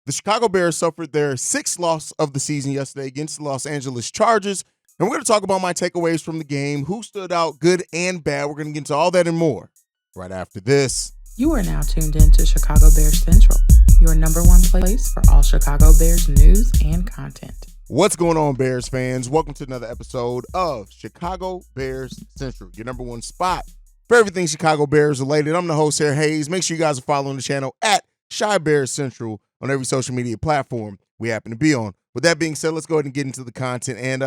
The Chicago Bears suffered their sixth loss of the season yesterday against the Los Angeles Chargers. And we're going to talk about my takeaways from the game, who stood out good and bad. We're going to get into all that and more right after this. You are now tuned in to Chicago Bears Central, your number one place for all Chicago Bears news and content. What's going on, Bears fans? Welcome to another episode of Chicago Bears Central, your number one spot for everything Chicago Bears related. I'm the host here, Haize. Make sure you guys are following the channel at Chi Bears Central on every social media platform we happen to be on. With that being said, let's go ahead and get into the content. And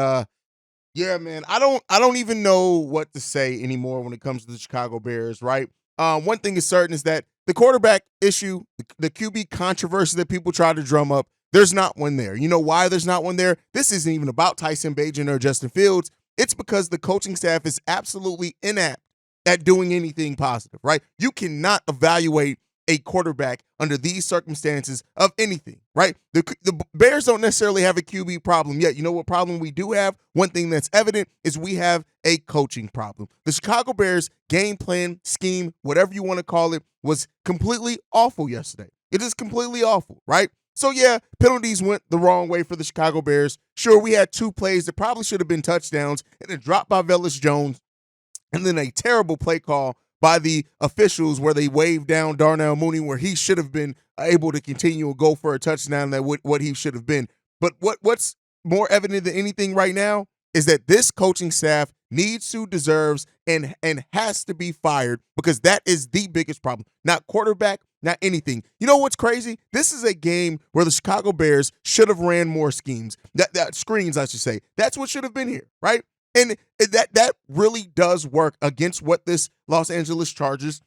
yeah, man, I don't even know what to say anymore when it comes to the Chicago Bears, right? One thing is certain is that the quarterback issue, the QB controversy that people try to drum up, there's not one there. You know why there's not one there? This isn't even about Tyson Bagent or Justin Fields. It's because the coaching staff is absolutely inept at doing anything positive, right? You cannot evaluate a quarterback under these circumstances of anything, right? The Bears don't necessarily have a QB problem yet. You know what problem we do have? One thing that's evident is we have a coaching problem. The Chicago Bears game plan, scheme, whatever you want to call it, was completely awful yesterday. It is completely awful, right? So yeah, penalties went the wrong way for the Chicago Bears. Sure, we had two plays that probably should have been touchdowns, and a drop by Velus Jones, and then a terrible play call by the officials where they waved down Darnell Mooney where he should have been able to continue and go for a touchdown than what he should have been. But what's more evident than anything right now is that this coaching staff needs to, deserves, and has to be fired, because that is the biggest problem. Not quarterback, not anything. You know what's crazy? This is a game where the Chicago Bears should have ran more schemes. That screens, I should say. That's what should have been here, right? And that really does work against what this Los Angeles Chargers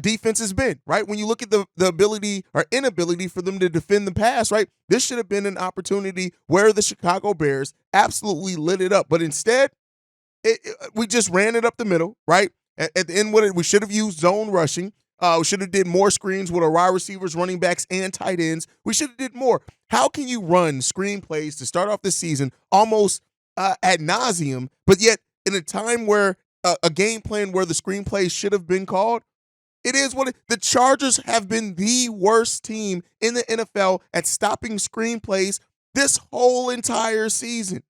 defense has been, right? When you look at the ability or inability for them to defend the pass, right? This should have been an opportunity where the Chicago Bears absolutely lit it up. But instead, we just ran it up the middle, right? At the end, we should have used zone rushing. We should have did more screens with our wide receivers, running backs, and tight ends. We should have did more. How can you run screen plays to start off this season almost ad nauseum, but yet in a time where a game plan where the screenplay should have been called? It is what the Chargers have been the worst team in the NFL at stopping screenplays this whole entire season.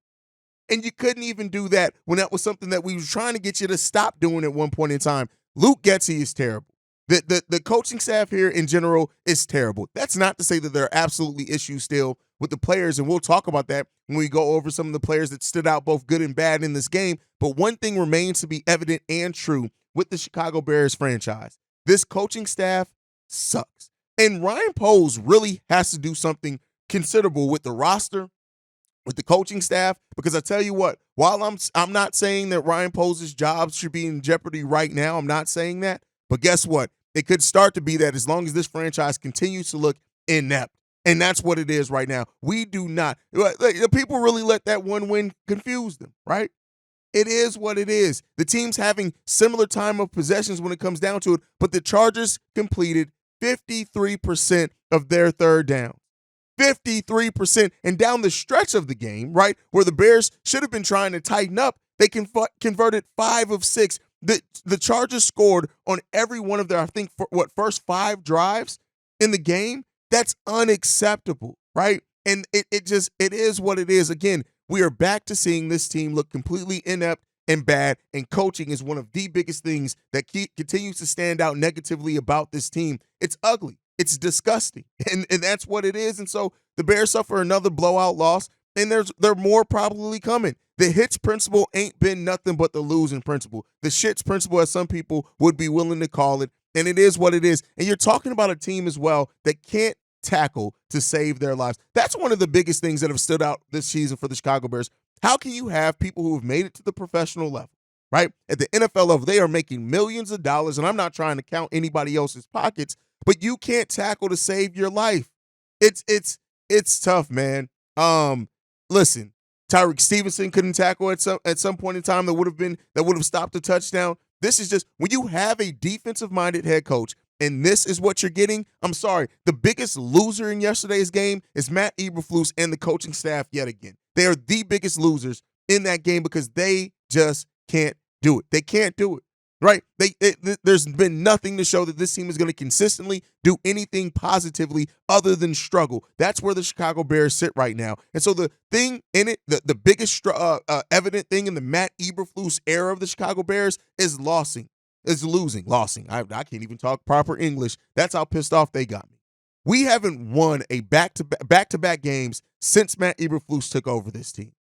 And you couldn't even do that when that was something that we were trying to get you to stop doing at one point in time. Luke Getsy is terrible. The coaching staff here in general is terrible. That's not to say that there are absolutely issues still with the players, and we'll talk about that when we go over some of the players that stood out both good and bad in this game. But one thing remains to be evident and true with the Chicago Bears franchise. This coaching staff sucks. And Ryan Poles really has to do something considerable with the roster, with the coaching staff, because I tell you what, while I'm not saying that Ryan Poles' job should be in jeopardy right now, I'm not saying that, but guess what? It could start to be that as long as this franchise continues to look inept. And that's what it is right now. We do not. The people really let that one win confuse them, right? It is what it is. The team's having similar time of possessions when it comes down to it, but the Chargers completed 53% of their third down. 53%. And down the stretch of the game, right, where the Bears should have been trying to tighten up, they converted 5 of 6. The Chargers scored on every one of their, I think, first 5 drives in the game. That's unacceptable, right? And it is what it is. Again, we are back to seeing this team look completely inept and bad, and coaching is one of the biggest things that continues to stand out negatively about this team. It's ugly. It's disgusting, and that's what it is. And so the Bears suffer another blowout loss, and there are more probably coming. The hits principle ain't been nothing but the losing principle. The shits principle, as some people would be willing to call it, and it is what it is. And you're talking about a team as well that can't tackle to save their lives. That's one of the biggest things that have stood out this season for the Chicago Bears. How can you have people who have made it to the professional level, right? At the NFL level, they are making millions of dollars, and I'm not trying to count anybody else's pockets, but you can't tackle to save your life. It's tough, man. Listen, Tyreek Stevenson couldn't tackle at some point in time that would have stopped a touchdown. This is just when you have a defensive-minded head coach and this is what you're getting. I'm sorry. The biggest loser in yesterday's game is Matt Eberflus and the coaching staff yet again. They are the biggest losers in that game because they just can't do it. They can't do it. right? There's been nothing to show that this team is going to consistently do anything positively other than struggle. That's where the Chicago Bears sit right now. And so the thing in it, the biggest evident thing in the Matt Eberflus era of the Chicago Bears is losing. I can't even talk proper English. That's how pissed off they got me. We haven't won a back-to-back games since Matt Eberflus took over this team.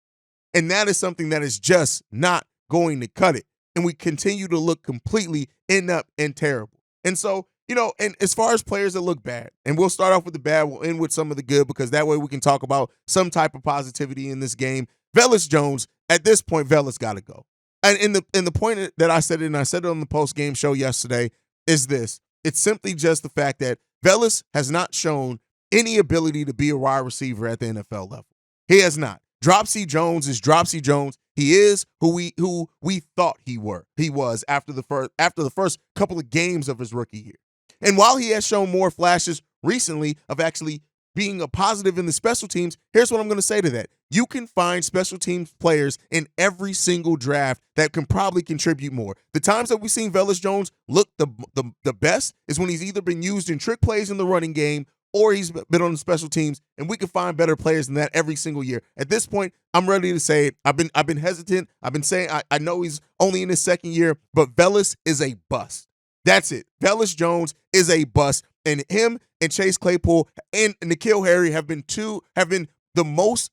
And that is something that is just not going to cut it. And we continue to look completely inept and terrible. And so, and as far as players that look bad, and we'll start off with the bad, we'll end with some of the good, because that way we can talk about some type of positivity in this game. Velus Jones, at this point, Velus got to go. And in the point that I said it, and I said it on the post-game show yesterday, is this. It's simply just the fact that Velus has not shown any ability to be a wide receiver at the NFL level. He has not. Dropsy Jones is Dropsy Jones. He is who we thought he was after the first couple of games of his rookie year. And while he has shown more flashes recently of actually being a positive in the special teams, here's what I'm going to say to that. You can find special teams players in every single draft that can probably contribute more. The times that we've seen Velus Jones look the best is when he's either been used in trick plays in the running game or he's been on the special teams, and we can find better players than that every single year. At this point, I'm ready to say it. I've been hesitant. I've been saying I know he's only in his second year, but Velus is a bust. That's it. Velus Jones is a bust, and him and Chase Claypool and N'Keal Harry have been the most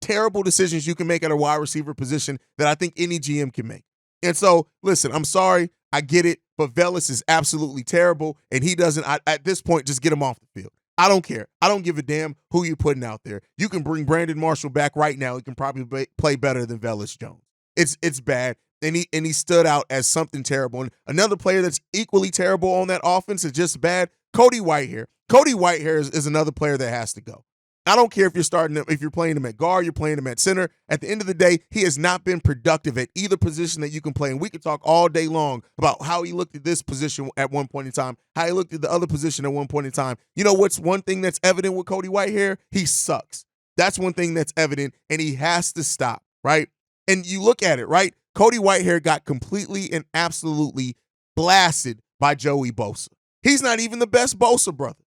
terrible decisions you can make at a wide receiver position that I think any GM can make. And so, listen, I'm sorry. I get it, but Velus is absolutely terrible, and he doesn't, at this point, just get him off the field. I don't care. I don't give a damn who you're putting out there. You can bring Brandon Marshall back right now. He can probably play better than Velus Jones. It's bad, and he stood out as something terrible. And another player that's equally terrible on that offense is just bad, Cody Whitehair. Cody Whitehair is another player that has to go. I don't care if you're playing him at guard, you're playing him at center. At the end of the day, he has not been productive at either position that you can play. And we could talk all day long about how he looked at this position at one point in time, how he looked at the other position at one point in time. You know what's one thing that's evident with Cody Whitehair? He sucks. That's one thing that's evident, and he has to stop, right? And you look at it, right? Cody Whitehair got completely and absolutely blasted by Joey Bosa. He's not even the best Bosa brother.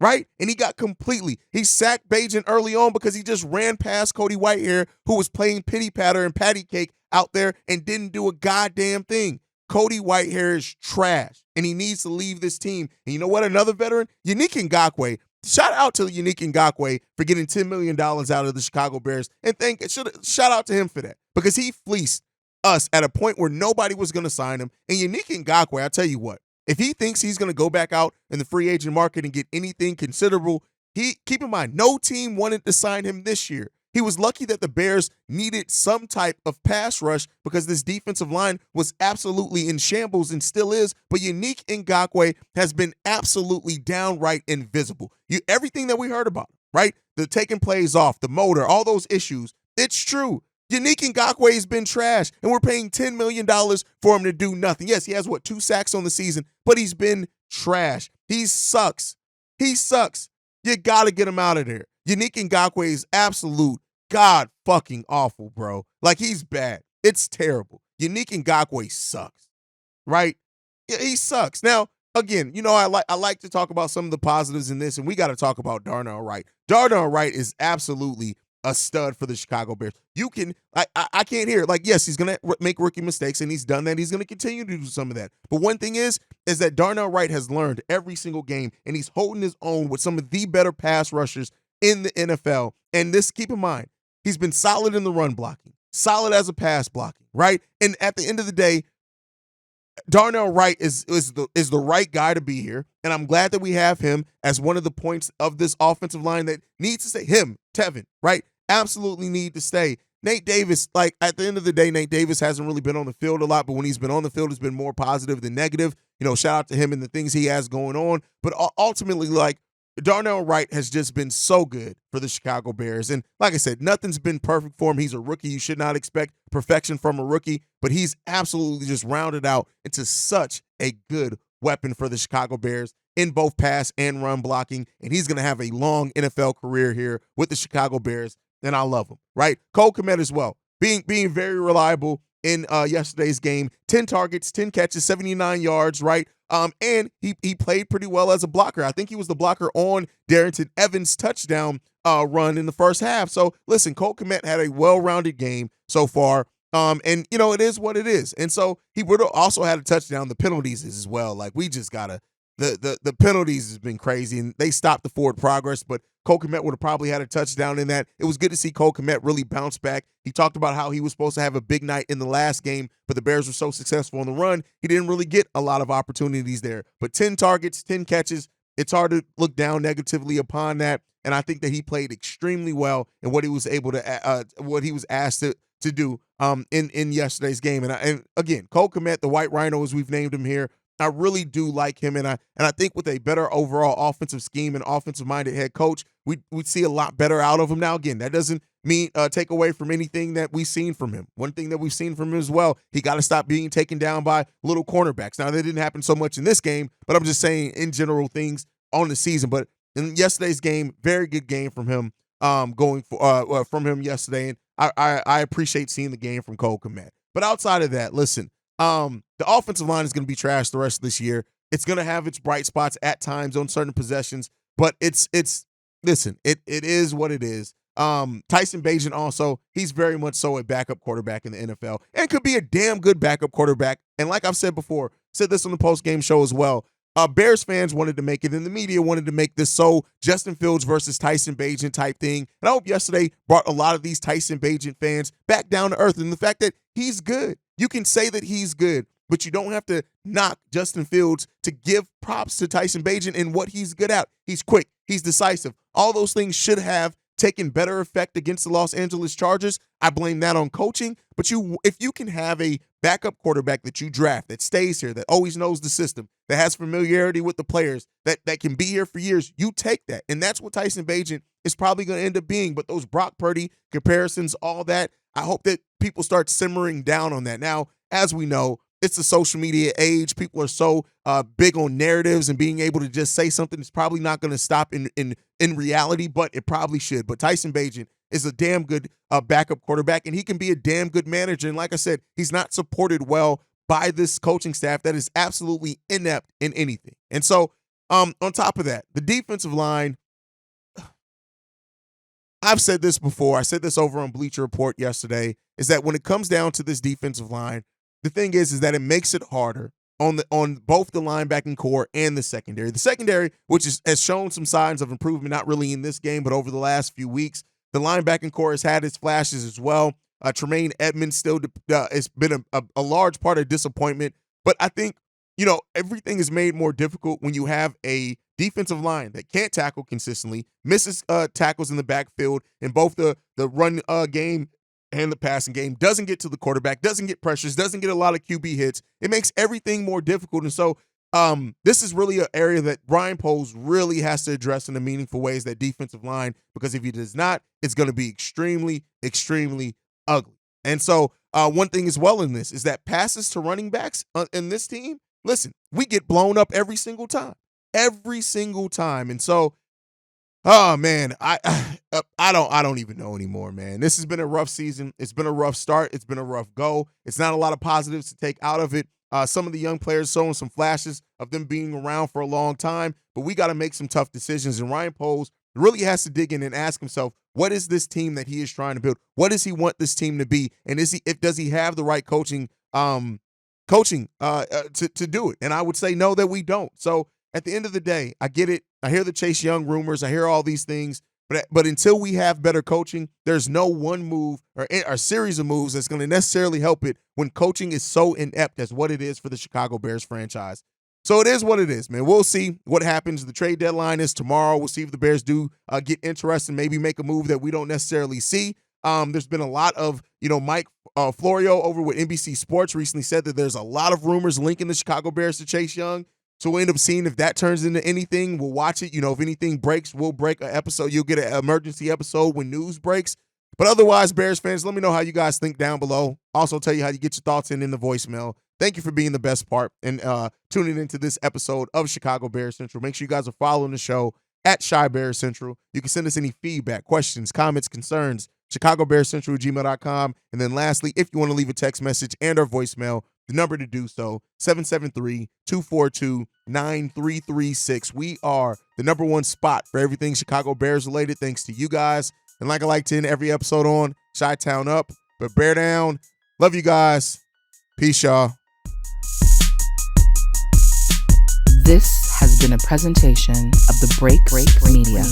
Right? And he sacked Bajan early on because he just ran past Cody Whitehair, who was playing pity patter and patty cake out there and didn't do a goddamn thing. Cody Whitehair is trash, and he needs to leave this team. And you know what? Another veteran, Yannick Ngakoue. Shout out to Yannick Ngakoue for getting $10 million out of the Chicago Bears. And shout out to him for that, because he fleeced us at a point where nobody was going to sign him. And Yannick Ngakoue, I tell you what, if he thinks he's going to go back out in the free agent market and get anything considerable, keep in mind, no team wanted to sign him this year. He was lucky that the Bears needed some type of pass rush because this defensive line was absolutely in shambles and still is. But Yannick Ngakoue has been absolutely downright invisible. Everything that we heard about, right? The taking plays off, the motor, all those issues, it's true. Yannick Ngakoue has been trash, and we're paying $10 million for him to do nothing. Yes, he has, 2 sacks on the season, but he's been trash. He sucks. You got to get him out of there. Yannick Ngakoue is absolute god-fucking awful, bro. Like, he's bad. It's terrible. Yannick Ngakoue sucks, right? Yeah, he sucks. Now, again, I like to talk about some of the positives in this, and we got to talk about Darnell Wright. Darnell Wright is absolutely a stud for the Chicago Bears. I can't hear it. Like, yes, he's going to make rookie mistakes, and he's done that. He's going to continue to do some of that. But one thing is that Darnell Wright has learned every single game, and he's holding his own with some of the better pass rushers in the NFL. And keep in mind, he's been solid in the run blocking, solid as a pass blocking, right? And at the end of the day, Darnell Wright is the right guy to be here, and I'm glad that we have him as one of the points of this offensive line that needs to stay. Him, Tevin, right? Absolutely need to stay. Nate Davis, like, at the end of the day, Nate Davis hasn't really been on the field a lot, but when he's been on the field, it's been more positive than negative. Shout out to him and the things he has going on. But ultimately, like, Darnell Wright has just been so good for the Chicago Bears. And like I said, nothing's been perfect for him. He's a rookie. You should not expect perfection from a rookie, but he's absolutely just rounded out into such a good weapon for the Chicago Bears in both pass and run blocking. And he's going to have a long NFL career here with the Chicago Bears. And I love him, right? Cole Kmet as well, being very reliable, in yesterday's game. 10 targets, 10 catches, 79 yards, right? And he played pretty well as a blocker. I think he was the blocker on Darrington Evans' touchdown run in the first half. So listen, Cole Kmet had a well-rounded game so far. And it is what it is. And so he would have also had a touchdown. The penalties as well. Like, we just gotta the penalties has been crazy, and they stopped the forward progress, but Cole Kmet would have probably had a touchdown in that. It was good to see Cole Kmet really bounce back. He talked about how he was supposed to have a big night in the last game, but the Bears were so successful on the run, he didn't really get a lot of opportunities there. But 10 targets, 10 catches, it's hard to look down negatively upon that. And I think that he played extremely well in what he was able to, what he was asked to do in yesterday's game. And again, Cole Kmet, the White Rhino, as we've named him here, I really do like him, and I think with a better overall offensive scheme and offensive-minded head coach, we'd see a lot better out of him. Now, again, that doesn't mean take away from anything that we've seen from him. One thing that we've seen from him as well, he got to stop being taken down by little cornerbacks. Now, that didn't happen so much in this game, but I'm just saying in general things on the season. But in yesterday's game, very good game from him from him yesterday, and I appreciate seeing the game from Cole Kmet. But outside of that, listen, the offensive line is going to be trash the rest of this year. It's going to have its bright spots at times on certain possessions, but it is what it is. Tyson Bagent also, he's very much so a backup quarterback in the NFL and could be a damn good backup quarterback. And like I've said before, said this on the post-game show as well, Bears fans wanted to make it, and the media wanted to make this so Justin Fields versus Tyson Bagent type thing. And I hope yesterday brought a lot of these Tyson Bagent fans back down to earth, and the fact that he's good. You can say that he's good, but you don't have to knock Justin Fields to give props to Tyson Bagent and what he's good at. He's quick. He's decisive. All those things should have taken better effect against the Los Angeles Chargers. I blame that on coaching. But if you can have a backup quarterback that you draft, that stays here, that always knows the system, that has familiarity with the players, that can be here for years, you take that. And that's what Tyson Bagent is probably going to end up being. But those Brock Purdy comparisons, all that, I hope that people start simmering down on that. Now, as we know, it's the social media age. People are so big on narratives, and being able to just say something is probably not going to stop in reality, but it probably should. But Tyson Bagent is a damn good backup quarterback, and he can be a damn good manager. And like I said, he's not supported well by this coaching staff that is absolutely inept in anything. And so on top of that, the defensive line, I've said this before. I said this over on Bleacher Report yesterday, is that when it comes down to this defensive line, the thing is that it makes it harder on both the linebacking core and the secondary. The secondary, which has shown some signs of improvement, not really in this game, but over the last few weeks. The linebacking core has had its flashes as well. Tremaine Edmonds still has been a large part of disappointment. But I think, everything is made more difficult when you have a defensive line that can't tackle consistently, misses tackles in the backfield in both the run game and the passing game, doesn't get to the quarterback, doesn't get pressures, doesn't get a lot of QB hits. It makes everything more difficult. And so this is really an area that Ryan Poles really has to address in a meaningful ways, that defensive line, because if he does not, it's going to be extremely, extremely ugly. And so one thing as well in this is that passes to running backs in this team, listen, we get blown up every single time. And so, oh man, I don't even know anymore, man. This has been a rough season. It's been a rough start. It's been a rough go. It's not a lot of positives to take out of it. Some of the young players showing some flashes of them being around for a long time, but we got to make some tough decisions. And Ryan Poles really has to dig in and ask himself, what is this team that he is trying to build? What does he want this team to be? And does he have the right coaching to do it? And I would say no, that we don't. So at the end of the day, I get it. I hear the Chase Young rumors. I hear all these things. But until we have better coaching, there's no one move or a series of moves that's going to necessarily help it when coaching is so inept as what it is for the Chicago Bears franchise. So it is what it is, man. We'll see what happens. The trade deadline is tomorrow. We'll see if the Bears do get interested and maybe make a move that we don't necessarily see. There's been a lot of, Mike Florio over with NBC Sports recently said that there's a lot of rumors linking the Chicago Bears to Chase Young. So we'll end up seeing if that turns into anything. We'll watch it. If anything breaks, we'll break an episode. You'll get an emergency episode when news breaks. But otherwise, Bears fans, let me know how you guys think down below. Also tell you how you get your thoughts in the voicemail. Thank you for being the best part and tuning into this episode of Chicago Bears Central. Make sure you guys are following the show at Shy Bears Central. You can send us any feedback, questions, comments, concerns chicagobearscentral@gmail.com. And then lastly, if you want to leave a text message and or voicemail, the number to do so, 773-242-9336. We are the number one spot for everything Chicago Bears related, thanks to you guys. And like I like to end every episode on, Chi-Town up, but bear down. Love you guys. Peace, y'all. This has been a presentation of the Break Media.